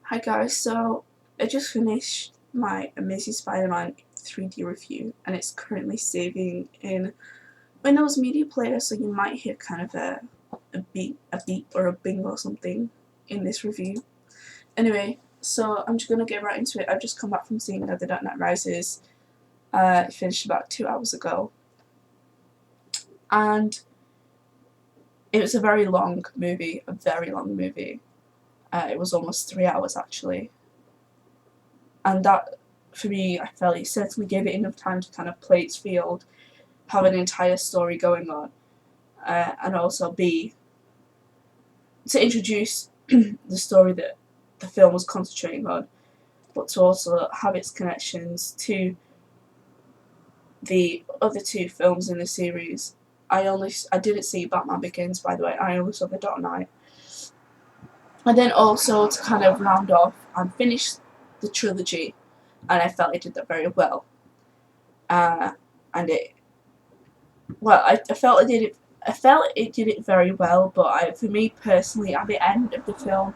Hi guys, so I just finished my Amazing Spider-Man 3D review and it's currently saving in Windows Media Player, so you might hear kind of a beep or a bing or something in this review. Anyway, so I'm just gonna get right into it. I've just come back from seeing The Dark Knight Rises. It finished about 2 hours ago. And it was a very long movie, It was almost 3 hours actually. And that, for me, I felt it certainly gave it enough time to kind of play its field, have an entire story going on, and also to introduce the story that the film was concentrating on, but to also have its connections to the other two films in the series. I didn't see Batman Begins, by the way. I only saw The Dark Knight, and then also to kind of round off and finish the trilogy, and I felt it did that very well. And it well, I felt it did it. I felt it did it very well, but for me personally, at the end of the film,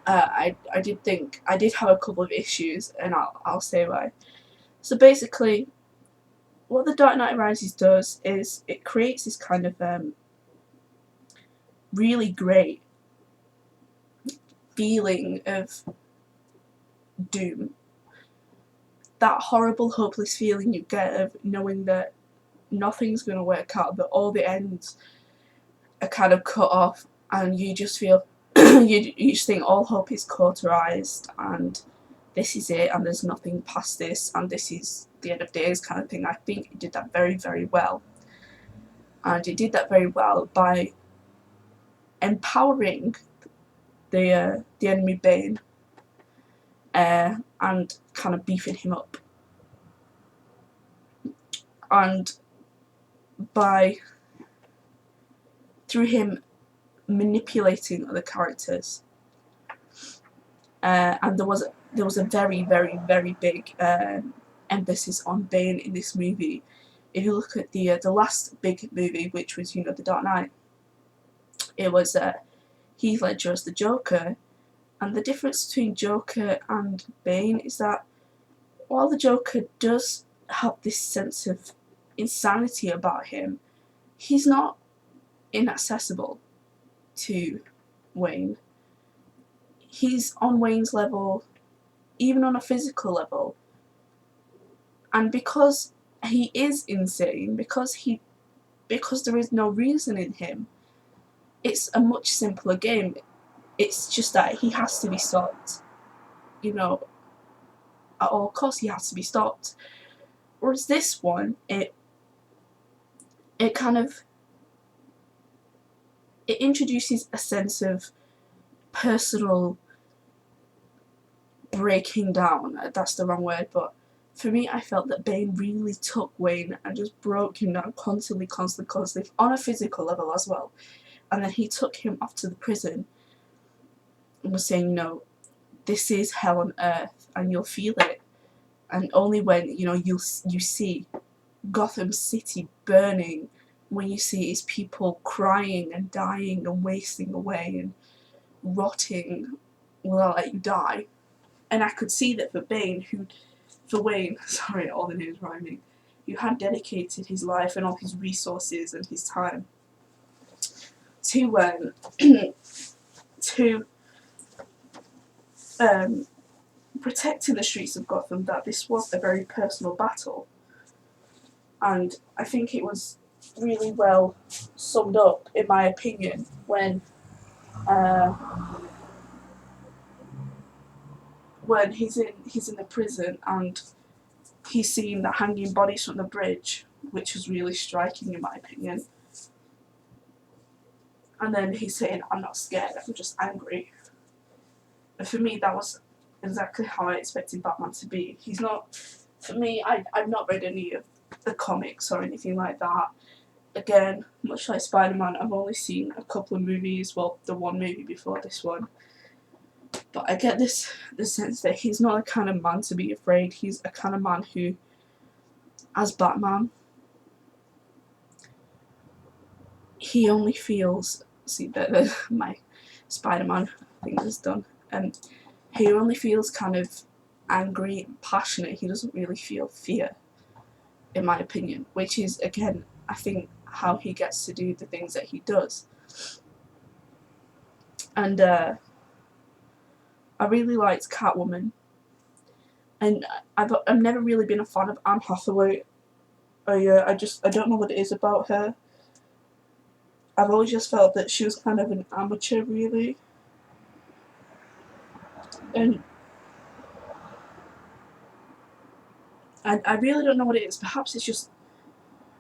I did think I did have a couple of issues, and I'll say why. So basically, what The Dark Knight Rises does is it creates this kind of really great feeling of doom. That horrible, hopeless feeling you get of knowing that nothing's going to work out, that all the ends are kind of cut off, and you just feel you just think all hope is cauterized and this is it and there's nothing past this and this is the end of days kind of thing. I think it did that very, very well, and it did that very well by empowering the enemy Bane, and kind of beefing him up, and by through him manipulating other characters. And there was a very, very, very big emphasis on Bane in this movie. If you look at the last big movie, which was The Dark Knight, it was Heath Ledger as the Joker, and the difference between Joker and Bane is that while the Joker does have this sense of insanity about him, he's not inaccessible to Wayne. He's on Wayne's level, even on a physical level. And because he is insane, because there is no reason in him, it's a much simpler game. It's just that he has to be stopped. At all costs he has to be stopped. Whereas this one, it kind of it introduces a sense of personal breaking down. That's the wrong word, but for me, I felt that Bane really took Wayne and just broke him down constantly, on a physical level as well. And then he took him off to the prison and was saying, this is hell on earth, and you'll feel it. And only when you see Gotham City burning, when you see its people crying and dying and wasting away and rotting, will I let you die. And I could see that for Wayne, sorry, all the names rhyming, who had dedicated his life and all his resources and his time to to protecting the streets of Gotham, that this was a very personal battle. And I think it was really well summed up, in my opinion, when he's in the prison and he's seeing the hanging bodies from the bridge, which was really striking, in my opinion. And then he's saying, "I'm not scared, I'm just angry." And for me, that was exactly how I expected Batman to be. He's not, for me, I've not read any of the comics or anything like that. Again, much like Spider-Man, I've only seen a couple of movies, well, the one movie before this one. But I get the sense that he's not a kind of man to be afraid. He's a kind of man who, as Batman, he only feels. See, my Spider-Man thing is done. he only feels kind of angry and passionate. He doesn't really feel fear, in my opinion, which is, again, I think, how he gets to do the things that he does. And I really liked Catwoman, and I've never really been a fan of Anne Hathaway. I don't know what it is about her. I've always just felt that she was kind of an amateur, really, and I really don't know what it is. Perhaps it's just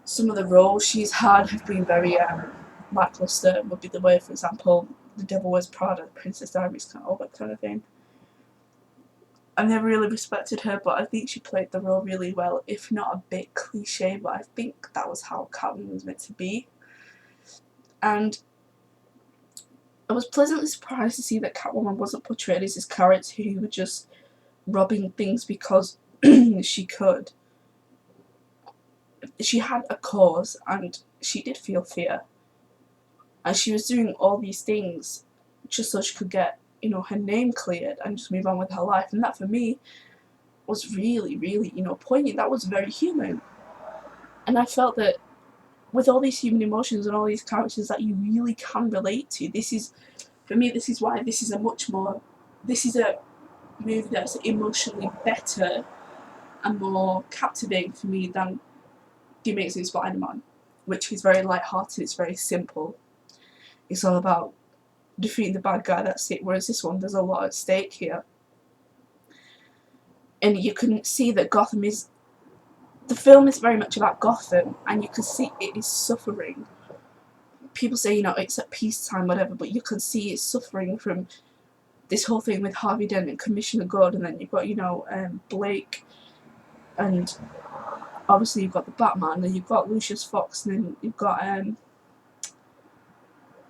some of the roles she's had have been very lackluster. Would be the way, for example, The Devil Wears Prada, Princess Diaries, all that kind of thing. I've never really respected her, but I think she played the role really well, if not a bit cliche, but I think that was how Catwoman was meant to be. And I was pleasantly surprised to see that Catwoman wasn't portrayed as this character who was just robbing things because she could. She had a cause, and she did feel fear. And she was doing all these things just so she could get, her name cleared and just move on with her life. And that, for me, was really, really, poignant. That was very human. And I felt that with all these human emotions and all these characters that you really can relate to, for me, this is why this is a movie that's emotionally better and more captivating for me than The Amazing Spider-Man, which is very light-hearted, it's very simple. It's all about defeating the bad guy, that's it. Whereas this one, there's a lot at stake here. And you can see that the film is very much about Gotham, and you can see it is suffering. People say, it's at peacetime, whatever, but you can see it's suffering from this whole thing with Harvey Dent and Commissioner Gordon, and then you've got, Blake, and obviously you've got the Batman, and you've got Lucius Fox, and then you've got,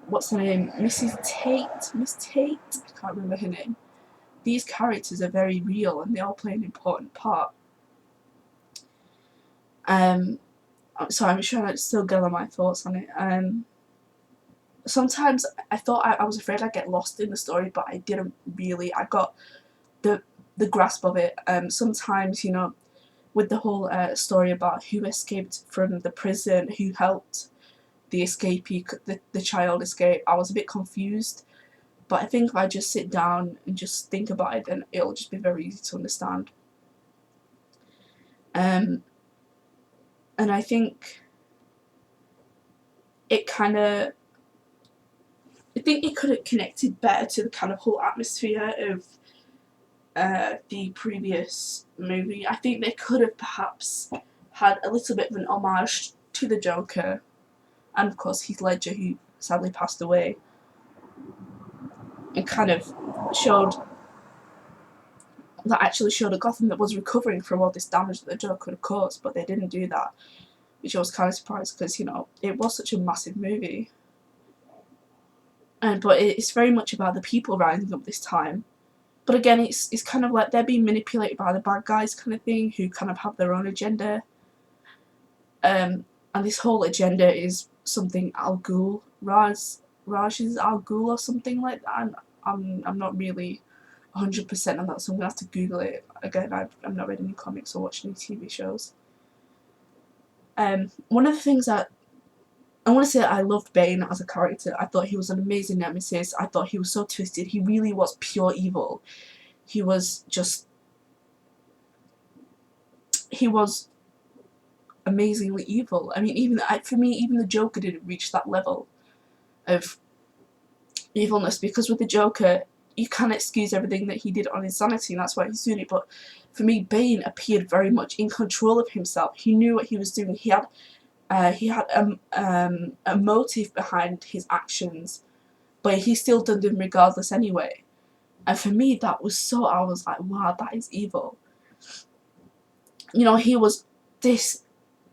what's her name? Miss Tate? I can't remember her name. These characters are very real, and they all play an important part. Sorry, I'm trying to still gather my thoughts on it. Sometimes I thought I was afraid I'd get lost in the story, but I didn't really. I got the grasp of it. Sometimes, with the whole story about who escaped from the prison, who helped the escapee, the child escape, I was a bit confused. But I think if I just sit down and just think about it, then it'll just be very easy to understand. And I think it could have connected better to the kind of whole atmosphere of the previous movie. I think they could have perhaps had a little bit of an homage to the Joker, and of course Heath Ledger, who sadly passed away, and kind of showed a Gotham that was recovering from all this damage that the Joker could have caused, but they didn't do that, which I was kind of surprised because, it was such a massive movie. But it's very much about the people rising up this time. But again, it's kind of like they're being manipulated by the bad guys kind of thing, who kind of have their own agenda. And this whole agenda is something Al Ghul, Raj's Al Ghul or something like that. I'm not really 100% on that, so I'm going to have to Google it. Again, I've not read any comics or watched any TV shows. One of the things that I want to say, I loved Bane as a character. I thought he was an amazing nemesis. I thought he was so twisted. He really was pure evil. He was amazingly evil. I mean, for me, even the Joker didn't reach that level of evilness, because with the Joker, you can't excuse everything that he did on insanity, and that's why he's doing it. But for me, Bane appeared very much in control of himself. He knew what he was doing. He had a motive behind his actions, but he still did them regardless anyway. And for me, that was I was like, wow, that is evil. He was this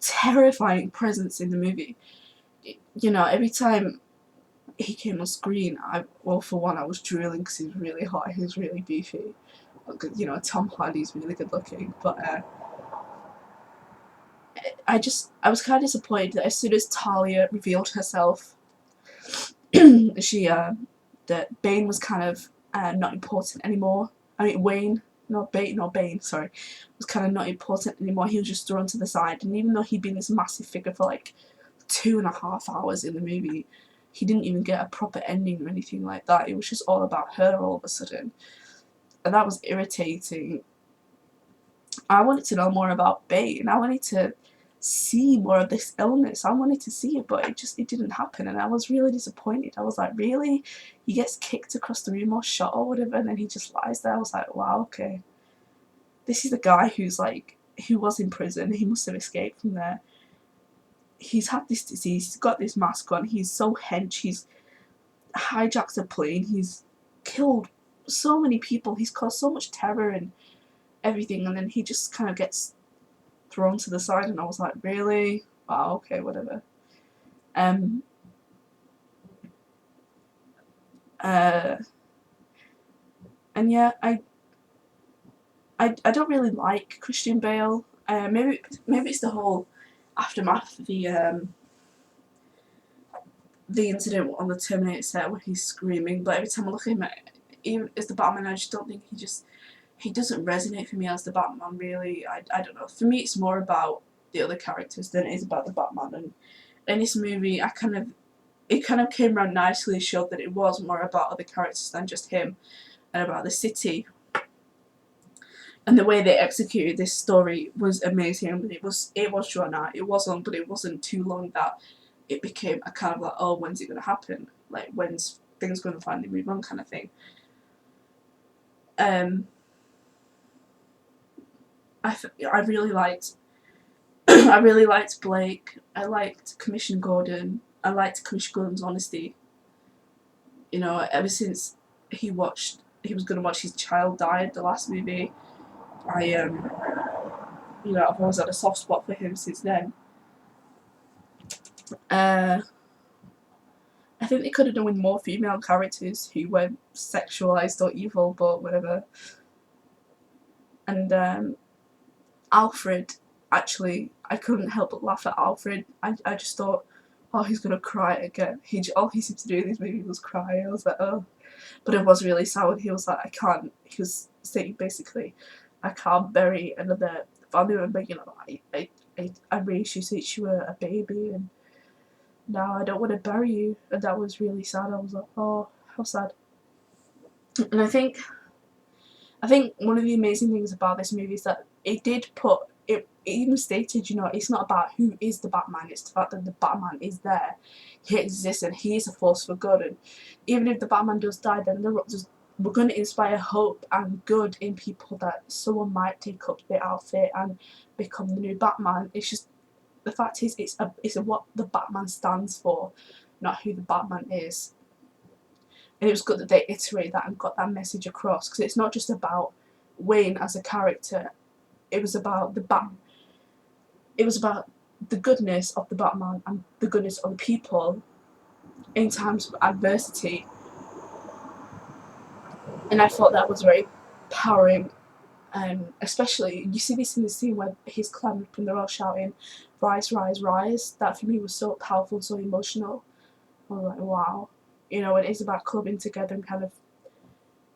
terrifying presence in the movie. Every time he came on screen, for one, I was drooling because he was really hot, he was really beefy. Tom Hardy's really good looking, but I was kind of disappointed that as soon as Talia revealed herself, that Bane was kind of not important anymore. Wayne, not Bane, sorry, was kind of not important anymore. He was just thrown to the side, and even though he'd been this massive figure for like 2.5 hours in the movie, he didn't even get a proper ending or anything like that. It was just all about her all of a sudden, and that was irritating. I wanted to know more about Bane. I wanted to see more of this illness. I wanted to see it, but it didn't happen, and I was really disappointed. I was like, really? He gets kicked across the room or shot or whatever, and then he just lies there. I was like, wow, okay. This is the guy who was in prison. He must have escaped from there. He's had this disease. He's got this mask on. He's so hench. He's hijacked a plane. He's killed so many people. He's caused so much terror and everything, and then he just kind of gets thrown to the side, and I was like, really? Wow, okay, whatever. And yeah, I don't really like Christian Bale. Maybe it's the whole aftermath of the incident on the Terminator set where he's screaming. But every time I look at him, even as the Batman, I just don't think he doesn't resonate for me as the Batman. Really, I don't know. For me, it's more about the other characters than it is about the Batman. And in this movie, it kind of came around nicely, showed that it was more about other characters than just him, and about the city. And the way they executed this story was amazing, but it was drawn out. It wasn't too long that it became a kind of like, oh, when's it going to happen? Like, when's things going to finally move on, kind of thing. I really liked I really liked Blake. I liked Commissioner Gordon. I liked Commissioner Gordon's honesty. You know, ever since he was going to watch his child die, the last movie, I've always had a soft spot for him since then. I think they could have done with more female characters who weren't sexualized or evil, but whatever. And Alfred, actually, I couldn't help but laugh at Alfred. I just thought, oh, he's gonna cry again. All he seemed to do in this movie was cry. I was like, oh. But it was really sad when he was like, he was saying basically, I can't bury another family member, I raised you since you were a baby, and now I don't want to bury you. And that was really sad. I was like, oh, how sad. And I think one of the amazing things about this movie is that it even stated, it's not about who is the Batman, it's the fact that the Batman is there. He exists and he is a force for good. And even if the Batman does die, then we're going to inspire hope and good in people, that someone might take up the outfit and become the new Batman. It's just, the fact is, it's what the Batman stands for, not who the Batman is. And it was good that they iterated that and got that message across, because it's not just about Wayne as a character. It was about the goodness of the Batman and the goodness of the people in times of adversity. And I thought that was very powering. Especially, you see this in the scene where he's climbing up and they're all shouting, "Rise, rise, rise." That for me was so powerful, so emotional. I was like, wow. It is about clubbing together and kind of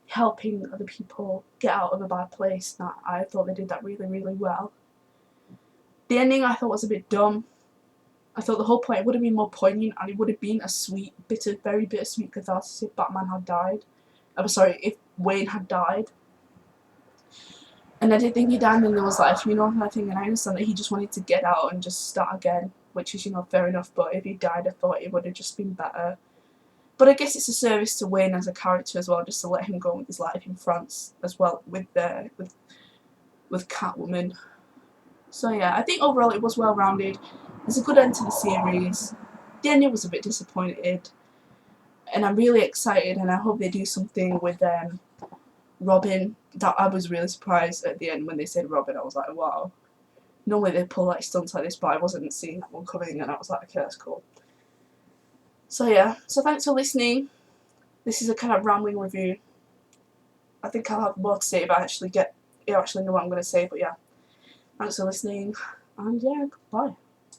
helping other people get out of a bad place. That I thought they did that really, really well. The ending I thought was a bit dumb. I thought the whole point would have been more poignant, and it would have been a very bittersweet catharsis if Batman had died. If Wayne had died. And I didn't think he died, and then there was like a funeral and everything, and I understand that he just wanted to get out and just start again, which is, fair enough, but if he died, I thought it would have just been better. But I guess it's a service to Wayne as a character as well, just to let him go on with his life in France as well, with Catwoman. So yeah, I think overall it was well rounded. It's a good end to the series. The ending was a bit disappointed, and I'm really excited, and I hope they do something with Robin. That I was really surprised at the end when they said Robin. I was like, wow. Normally they pull like stunts like this, but I wasn't seeing that one coming, and I was like, okay, that's cool. So yeah, so thanks for listening. This is a kind of rambling review. I think I'll have more to say if I actually know what I'm going to say, but yeah. Thanks for listening, and yeah, goodbye.